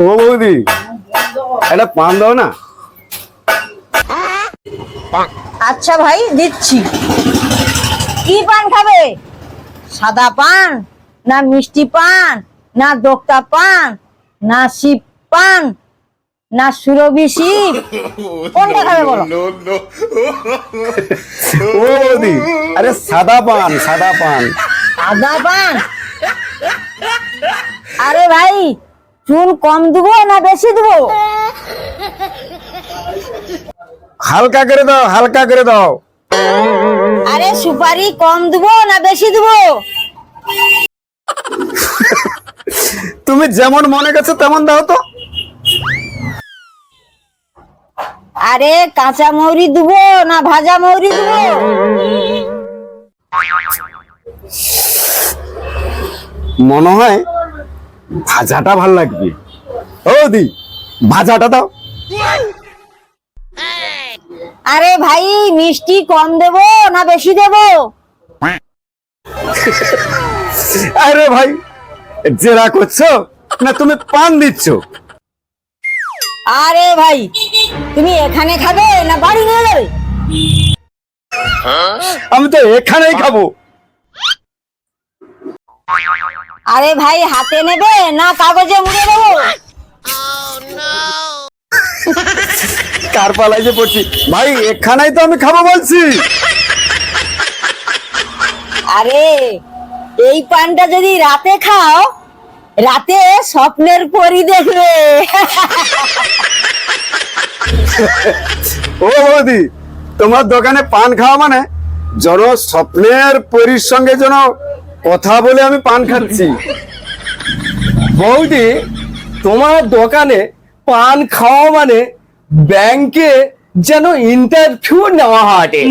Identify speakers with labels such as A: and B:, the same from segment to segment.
A: ও বৌদি, একটা পান দাও না।
B: আচ্ছা ভাই দিচ্ছি। কি পান খাবে? সাদা পান না মিষ্টি পান না দোক্তা পান না শিপ পান না সুরভি শিপ, কোনটা খাবে বলো?
A: ও বৌদি, আরে সাদা পান, সাদা পান।
B: সাদা পান? আরে ভাই চুন কম দেবো না বেশি দেবো?
A: হালকা করে দাও, হালকা করে দাও।
B: আরে সুপারি কম দেবো না বেশি দেবো?
A: তুমি যেমন মনে গেছে তেমন দাও তো।
B: আরে কাঁচা মৌরি দেবো না ভাজা মৌরি দেবো?
A: মনে হয় ভাজাটা ভাল লাগবে। ও দি, ভাজাটা দাও।
B: আরে ভাই মিষ্টি কম দেবো না বেশি দেবো?
A: আরে ভাই, জেরা করছো না তুমি পান দিচ্ছ?
B: আরে ভাই তুমি এখানে খাবে না বাড়ি নিয়ে যাবে?
A: আমি তো এখানেই খাবো।
B: আরে ভাই হাতে নেবে না কাগজে মুড়ে দেবো?
A: কার পালাই যে পড়ছি ভাই, এখানেই তো আমি খাবো বলছি।
B: আরে এই পানটা যদি রাতে খাও, রাতে স্বপ্নের পরি দেখবে।
A: ও বৌদি, তোমার দোকানে পান খাওয়া মানে যেন স্বপ্নের পরীর সঙ্গে যেন কথা বলে আমি পান খাচ্ছি।
C: বৌদি, তোমার দোকানে পান খাওয়া মানে ব্যাংকে যেন ইন্টারভিউ নেওয়া হাটে।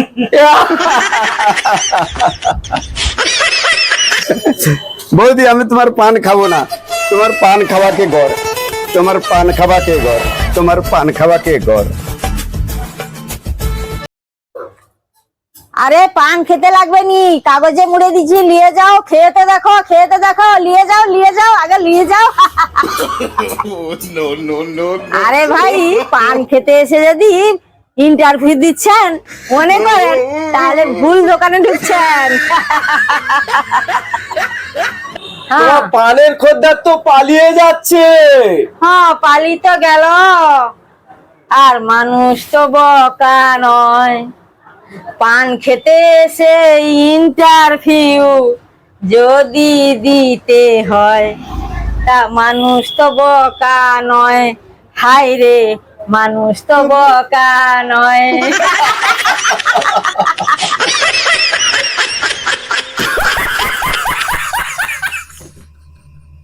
A: বৌদি, আমি তোমার পান খাবো না। তোমার পান খাওয়াকে গড়, তোমার পান খাওয়াকে গড়, তোমার পান খাওয়াকে গড়।
B: আরে পান খেতে লাগবে নি, কাগজে মুড়ে দিচ্ছি, নিয়ে যাও, খেতে দেখো, খেতে দেখো, নিয়ে যাও, নিয়ে যাও, আগে নিয়ে যাও। আরে ভাই পান খেতে এসে যদি ইন্টারভিউ দিচ্ছেন মনে করেন, তাহলে ভুল দোকানে ঢুকছেন।
C: তোমার পানের খদ্দের তো পালিয়ে যাচ্ছে।
B: হ্যাঁ পালি তো গেল, আর মানুষ তো বোকা নয়। পান খেতে এসে ইন্টারভিউ যদি দিতে হয়, তা মানুষ তো বোকা নয়। হায় রে, মানুষ তো বোকা নয়।